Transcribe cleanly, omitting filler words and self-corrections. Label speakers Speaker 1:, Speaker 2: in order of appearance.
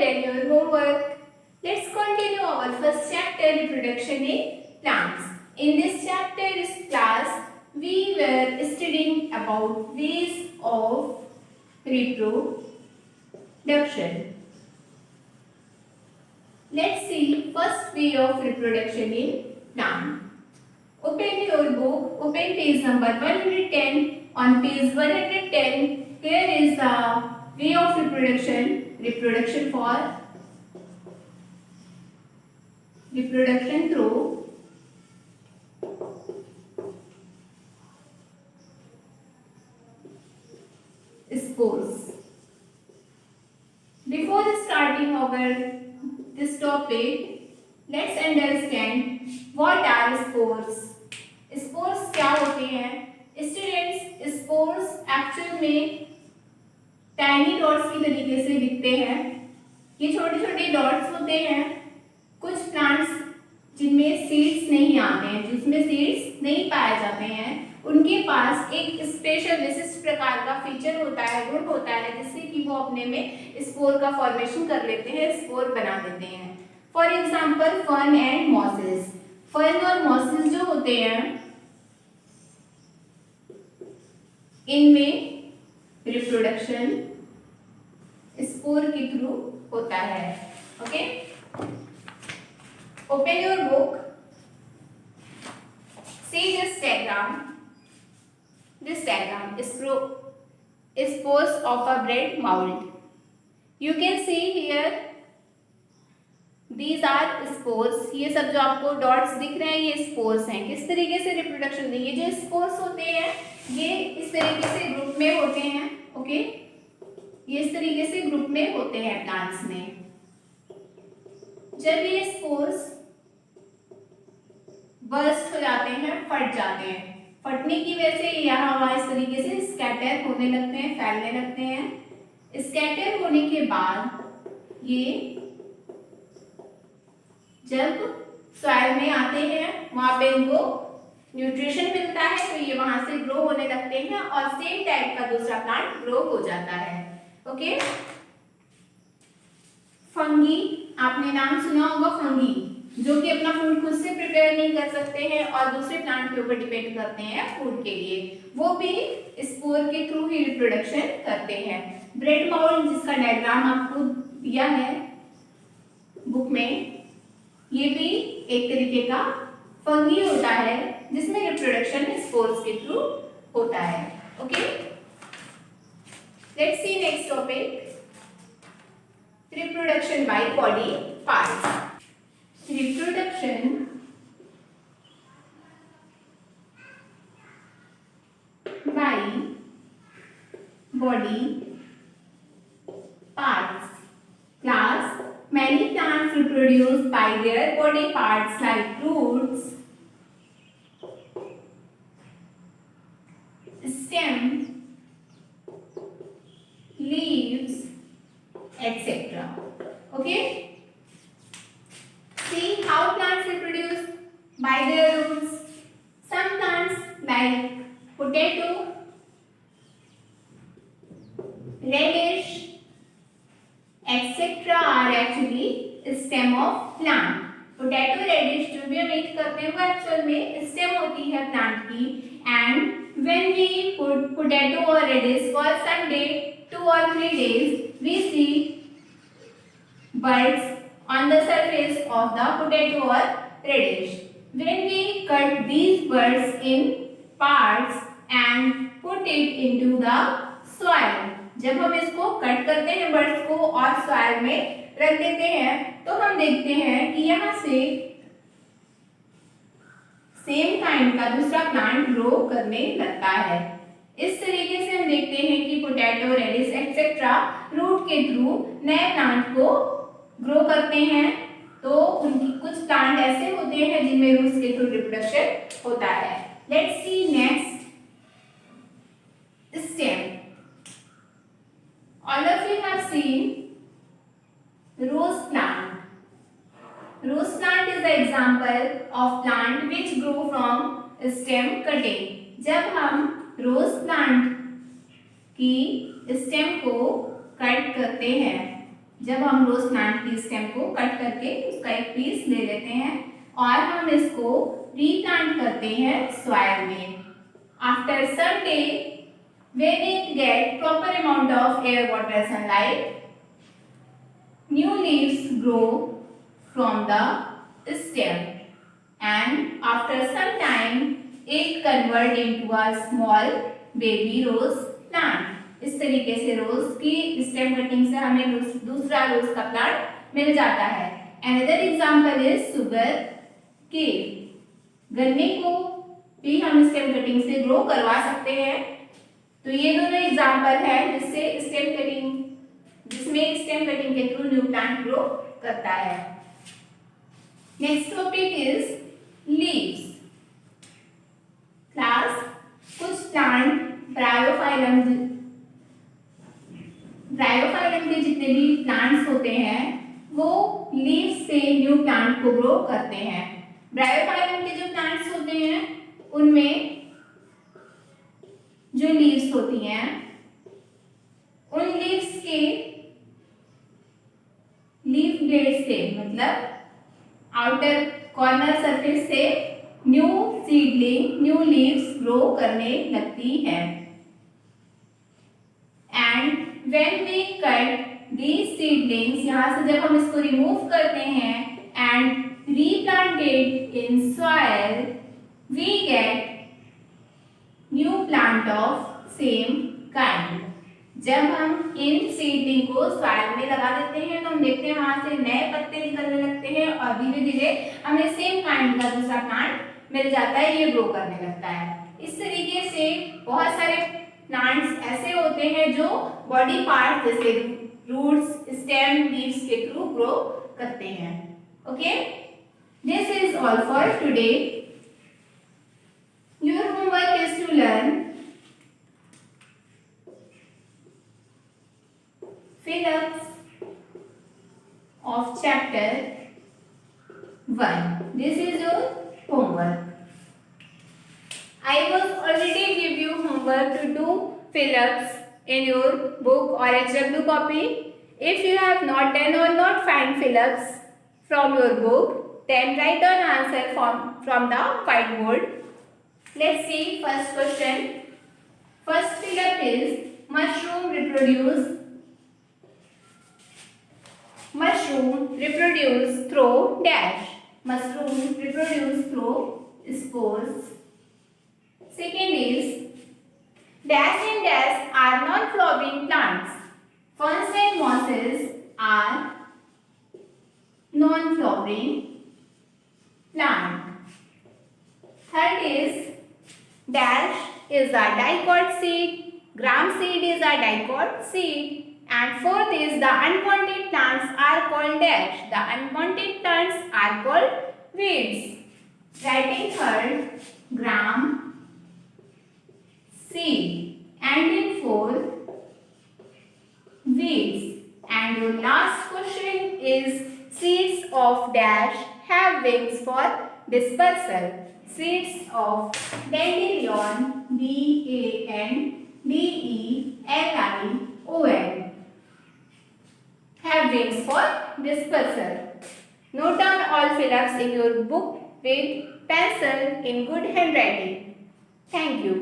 Speaker 1: done your homework. Let's continue our first chapter, reproduction in plants. In this chapter class, we were studying about ways of reproduction. Let's see first way of reproduction in plant. Open your book, open page number 110. On page 110, here is the way of reproduction for reproduction through spores. Before starting this topic, let's understand what are spores. Spores क्या होते हैं students? Spores actual में tiny dots की तरीके से दिखते हैं। ये छोटे छोटे डॉट्स होते हैं। कुछ प्लांट्स जिनमें सीड्स नहीं आते हैं, जिसमें सीड्स नहीं पाए जाते हैं, उनके पास एक स्पेशल विशिष्ट प्रकार का फीचर होता है, गुण होता है, जिससे कि वो अपने में स्पोर का फॉर्मेशन कर लेते हैं, स्पोर बना देते हैं। For example fern and mosses. Fern और मॉसेस जो होते हैं, इनमें रिप्रोडक्शन स्पोर के थ्रू होता है। Okay, open your book, see this diagram. This diagram is spores of a bread mold. You can see here these are spores. ये सब जो आपको डॉट्स दिख रहे हैं ये स्पोर्स हैं। किस तरीके से रिप्रोडक्शन देंगे? जो स्पोर्स होते हैं ये इस तरीके से ग्रुप में होते हैं। ओके, ये इस तरीके से ग्रुप में होते हैं प्लांट्स में। जब ये स्पोर्स बर्स्ट हो जाते हैं, फट जाते हैं, फटने की वजह से यहाँ वहाँ इस तरीके से स्कैटर होने लगते हैं, फैलने लगते हैं। स्कैटर होने के बाद ये जब सॉइल में आते हैं, वहां पे इनको न्यूट्रिशन मिलता है, तो ये वहां से ग्रो होने लगते हैं और सेम टाइप का दूसरा प्लांट ग्रो हो जाता है। ओके, फंगी, आपने नाम सुना होगा फंगी, जो कि अपना फूड खुद से प्रिपेयर नहीं कर सकते हैं और दूसरे प्लांट के ऊपर डिपेंड करते हैं फूड के लिए। वो भी स्पोर के थ्रू ही रिप्रोडक्शन करते हैं। ब्रेड माउल्ड, जिसका डायग्राम आपको दिया है बुक में, ये भी एक तरीके का फंगी होता है जिसमें रिप्रोडक्शन स्पोर्स के थ्रू होता है। Okay, let's see next topic, reproduction by body parts. Reproduction by body parts. Class, many plants reproduce by their body parts like roots, stem, leaves, etc. Okay? See how plants reproduce by their roots. Some plants like potato, radish, etc. are actually stem of plant. Potato, radish जो भी हम eat करते हैं वो actual में stem होती है plant की। And when we put potato or radish for some day, 2 or 3 days, we see buds on the surface of the potato or radish. When we cut these buds in parts and put it into the soil, जब हम इसको cut करते हैं birds को और soil में रख देते हैं, तो हम देखते हैं कि यहाँ से सेम काइंड का दूसरा प्लांट ग्रो करने लगता है। इस तरीके से हम देखते हैं कि पोटैटो, रेडिश एक्सेट्रा रूट के थ्रू नए प्लांट को ग्रो करते हैं। तो उनकी कुछ प्लांट ऐसे होते हैं जिनमें रूट्स के थ्रू रिप्रोडक्शन होता है। Let's see next, stem. All of you have seen rose plant. Rose plant is the example of plant which grow from stem cutting. जब हम रोज प्लांट की स्टेम को कट करते हैं, जब हम रोज प्लांट की स्टेम को कट करके उसका एक पीस ले लेते हैं और हम इसको रीप्लांट करते हैं सॉइल में। After some day when it get proper amount of air, water, sunlight, new leaves grow from the stem, and after some time it convert into a small baby rose plant. इस तरीके से रोज की stem cutting से हमें दूसरा रोज का plant मिल जाता है। Another example is sugar cane. गन्ने को भी हम स्टेम कटिंग से ग्रो करवा सकते हैं। तो ये दोनों एग्जाम्पल है जिसमें स्टेम कटिंग के थ्रू न्यू प्लांट ग्रो करता है। Next topic is leaves. Class कुछ प्लांट ब्रायोफाइलम के जितने भी प्लांट्स होते हैं वो लीव्स से न्यू प्लांट को ग्रो करते हैं। ब्रायोफाइलम के जो प्लांट्स होते हैं उनमें जो लीव्स होती हैं उन लीव्स के लीफ ब्लेड से मतलब आउटर कॉर्नर सरफेस से न्यू लीव्स ग्रो करने लगती है। And when we cut these seedlings, यहाँ से जब हम इसको रिमूव करते हैं and replanted in soil, we get new plant of same kind. जब हम इन सीडलिंग को सॉइल में लगा देते हैं तो हम देखते हैं वहां से नए पत्ते निकलने लगते हैं और धीरे धीरे हमें सेम काइंड का दूसरा प्लांट मिल जाता है, ये ग्रो करने लगता है। इस तरीके से बहुत सारे प्लांट्स ऐसे होते हैं जो बॉडी पार्ट जैसे रूट्स, स्टेम, लीव्स के थ्रू ग्रो करते हैं। Okay, this is all for today. Your homework is to learn fill-ups of chapter 1. This is your homework. I was already give you homework to do fill-ups in your book or HW copy. If you have not done or not find fill-ups from your book, then write down answer from the whiteboard. Let's see first question. First fill-up is mushroom reproduce through dash. Mushroom reproduce through spores. Second is dash and dash are non-flowering plants. Ferns and mosses are non-flowering plant. Third is dash is a dicot seed, gram seed is a dicot seed, and fourth is the unwanted plants are called dash. The unwanted plants are called weeds. Writing third, gram seed, and in fourth, weeds. And your last question is seeds of dash have wings for dispersal. Seeds of dandelion, dandelion, have wings for dispersal. Note down all fill-ups in your book with pencil in good handwriting. Thank you.